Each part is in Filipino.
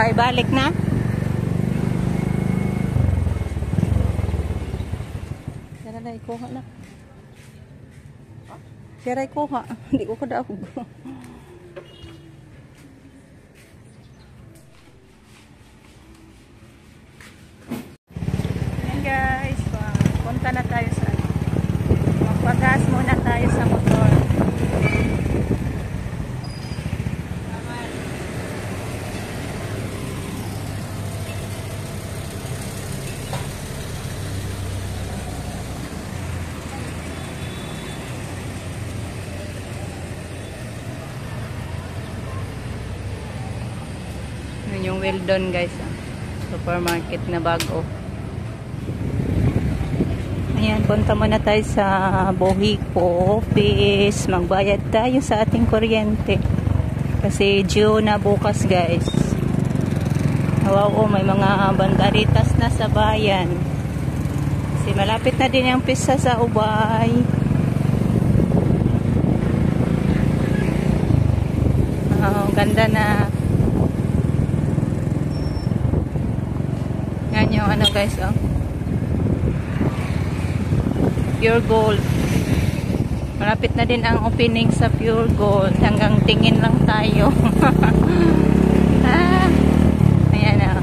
Ay, balik na. Tara na, ikuha na. Tara, ikuha. Hindi ko kadaog. Ayan guys, punta na tayo sa magpagas muna tayo sa motor. Yun yung Weldon guys, supermarket na bago. Ayan, punta muna tayo sa Bohico office. Magbayad tayo sa ating kuryente kasi due na bukas guys. Wow, may mga bandaritas na sa bayan kasi malapit na din yung pista sa Ubay. Ganda na. Yan yung ano guys, Pure Gold. Malapit na din ang opening sa Pure Gold. Hanggang tingin lang tayo. Ayan na.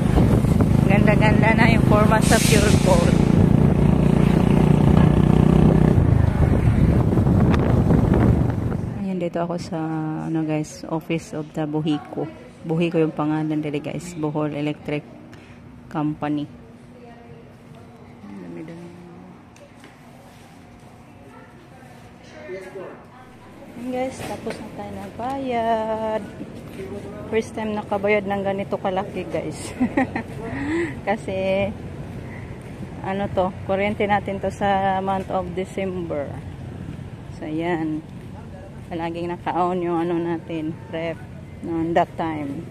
Ganda-ganda na yung forma sa Pure Gold. Ayan, dito ako sa ano guys, office of the Bohico. Bohico yung pangalan dito guys. Bohol Electric Company. Ayan guys, tapos na tayo nagbayad. First time nakabayad ng ganito kalaki guys. Kasi ano to, kuryente natin to sa month of December. So ayan, palaging naka-on yung ano natin, ref noon that time.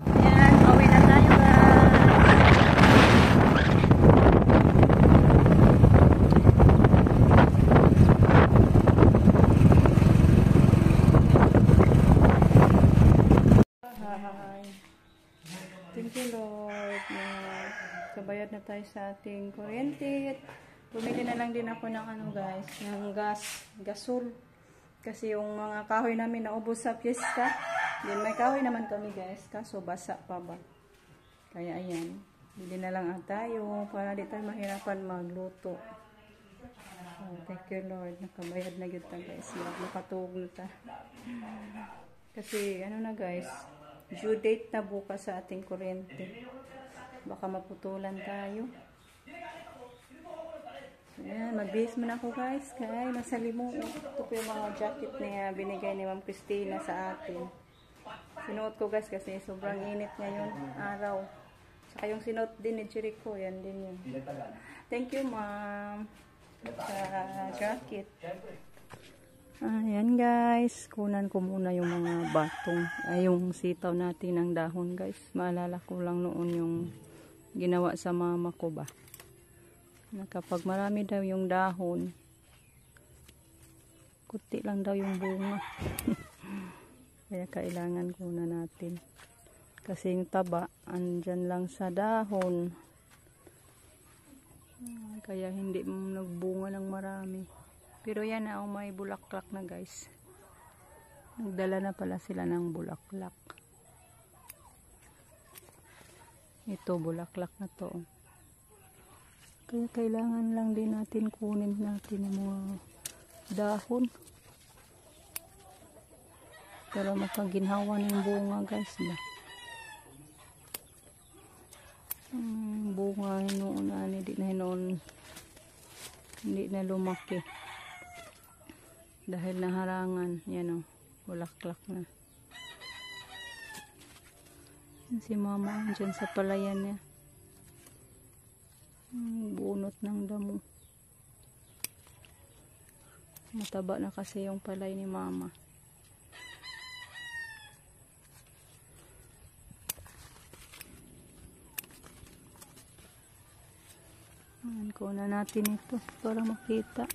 Ayan, uwi na tayo guys. Thank you Lord na kabayad na tayo sa ating kuryente. Bumili na lang din ako ng ano guys, ng gasol. Kasi yung mga kahoy namin naubos sa piyesta. Then may kahoy naman kami guys, kaso basa pa ba. Kaya ayan, bili na lang tayo para di tayo mahirapan magluto. Oh, thank you Lord, nakabayad na yun guys. Nakatulog na ta. Kasi ano na guys, due date na bukas sa ating kuryente. Baka maputulan tayo. Ayan, magbihis muna ako guys. Kaya masalimong ito po yung mga jacket na binigay ni Ma'am Christina sa atin. Sinuot ko guys kasi sobrang init ngayon araw. Saka yung sinuot din ni Jericho, yan din yun. Thank you Ma'am sa jacket. Ayan guys, kunan ko muna yung mga batong, yung sitaw natin ng dahon guys. Maalala ko lang noon yung ginawa sa mama ko ba. Na kapag marami daw yung dahon, kuti lang daw yung bunga. Kaya kailangan kunan natin. Kasi yung taba, andyan lang sa dahon. Kaya hindi nagbunga ng marami. Pero yan na, may bulaklak na guys. Nagdala na pala sila ng bulaklak. Ito, bulaklak na to. Kaya kailangan lang din natin kunin natin yung mga dahon. Para makaginhawa ng bunga guys ba. Bunga noon, hindi na lumaki. Dahil naharangan, yan o, bulaklak na. Si mama dyan sa palayan niya. Bunot ng damo. Mataba na kasi yung palay ni mama. Kunan natin ito para makita.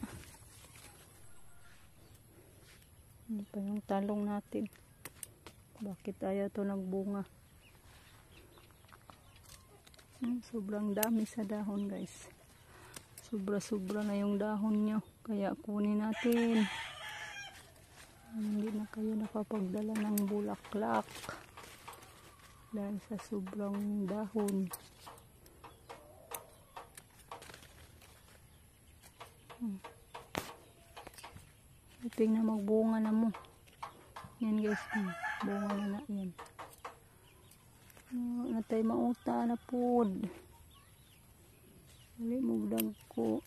Ano pa yung talong natin? Bakit ayaw ito nagbunga? Sobrang dami sa dahon guys. Sobra-sobra na yung dahon nyo. Kaya kunin natin. Hindi na kayo nakapagdala ng bulaklak. Dahil sa sobrang dahon. Iping na magbunga na mo. Yan guys. Bunga na na yan. Natay mauta na pod. Dali mugdag ko.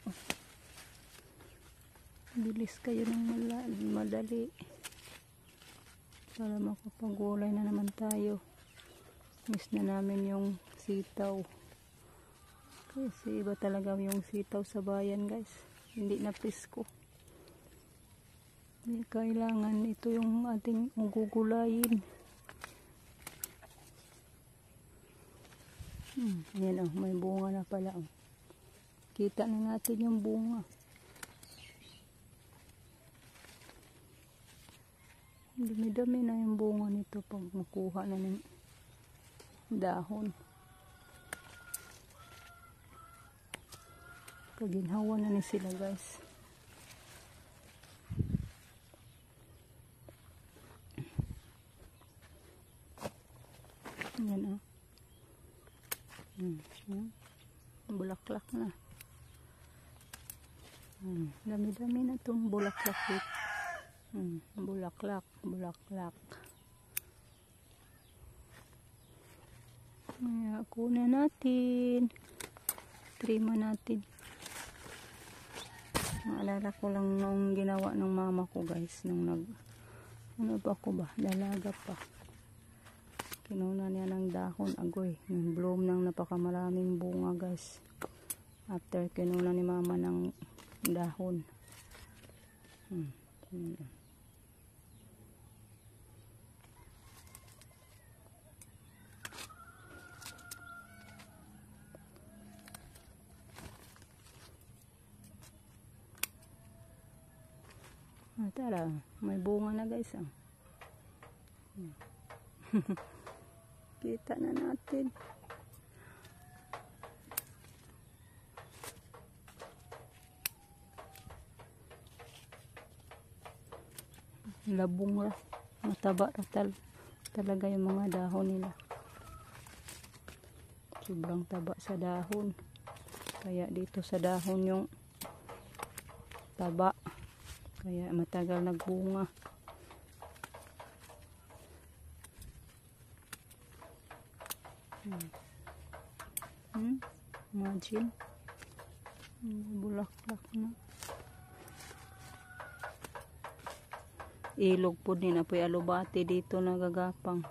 Bilis kayo ng madali. Para makapagulay na naman tayo. Miss na namin yung sitaw. Kasi iba talaga yung sitaw sa bayan guys. Hindi na presko. Kailangan ito yung ating gugulayin. Ayan oh, may bunga na pala oh. Kita na natin yung bunga. Dumi-dumi na yung bunga nito pag makuha na ng dahon. Kaginhawa na ni sila guys. Ayan oh. Bulaklak na. Dami-dami na itong bulaklak dito. Bulaklak. Kaya kunin natin. Trima natin. Naalala ko lang nung ginawa ng mama ko guys. Nung ano ba ko ba? Dalaga pa. Kinuna niya ng dahon, agoy, ng bloom ng napakamaraming bunga guys. After kinuna ni mama ng dahon. Tara, may bunga na guys. Kita na natin. Labong ra. Mataba talaga yung mga dahon nila. Sobrang taba sa dahon. Kaya dito sa dahon yung taba. Kaya matagal nagbunga. Imagine. Bulaklak na. Ilog po din. Apoy alubati dito nagagapang.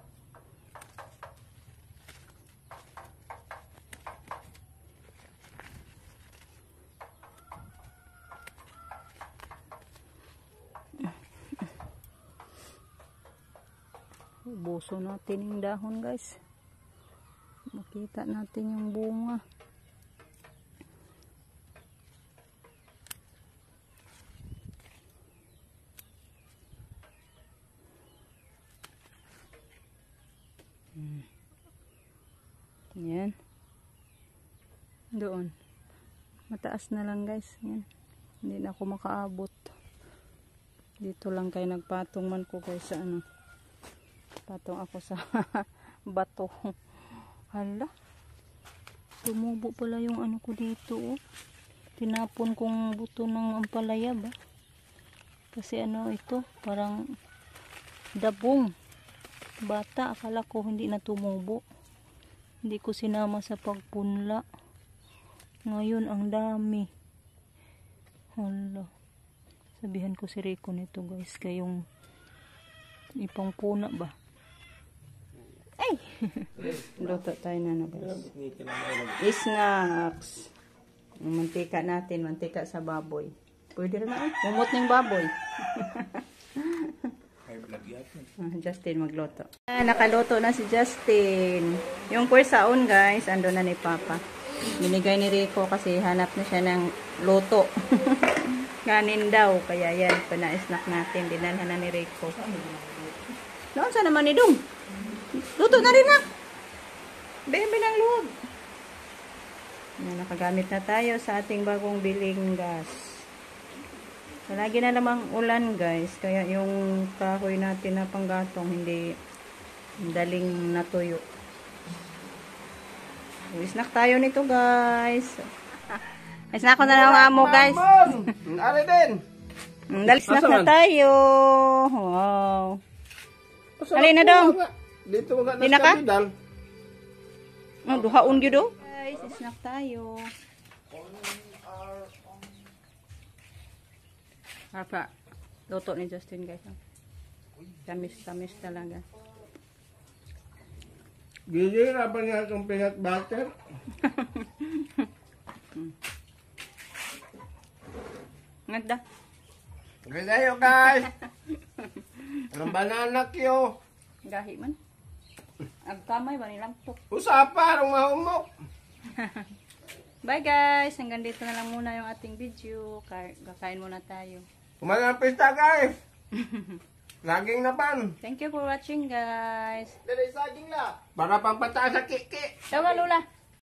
Ubuso natin yung dahon guys. Makita natin yung bunga. Yan. Doon. Mataas na lang guys. Yan. Hindi na ako makaabot. Dito lang kayo nagpatong man ko guys sa ano. Patong ako sa bato. Hala. Tumubo pala yung ano ko dito. Oh. Tinapon kong buto ng ampalaya ba. Kasi ano ito. Parang dabong. Bata. Akala ko hindi na tumubo. Hindi ko sinama sa pagpunla. Ngayon ang dami. Hala. Sabihan ko si Rico nito guys. Kayong ipang puna ba? Ay! Luto tayo na guys. Snacks. Mantika natin. Mantika sa baboy. Pwede rin na. Mumot ng baboy. Justin magluto. Nakaluto na si Justin. Yung pwersaon guys, ando na ni Papa. Binigay ni Rico kasi hanap na siya ng luto. Kanin daw. Kaya yan, pana-snack natin. Dinalhan na ni Rico. Noon sa naman ni Dong. Luto na rin na. Bebe ng loob. Nakagamit na tayo sa ating bagong biling gas. So, lagi na namang ulan guys. Kaya yung kahoy natin na panggatong hindi daling natuyo. Snack tayo nito guys. Snack ko na lang ang amo guys. Ari din. Snack na tayo. Wow. Alin na dong. Dito mga Di na ka? naskabidal. Duhaon yun do. Guys, snack tayo. Apa, luto ni Justin guys. Tamis-tamis talaga. Gira pa niya itong peanut butter. Ngada. Gayo guys. Ang banana kyo. Gahi man. Agkamay ba nilang tok. Usapa, rong mahumok. Bye guys, hanggang dito na lang muna yung ating video. Kakain muna tayo. Kumalapis ta guys. Laging napan. Thank you for watching guys. Dali saging la. Para pampataas sa kiki. Tawa Lola.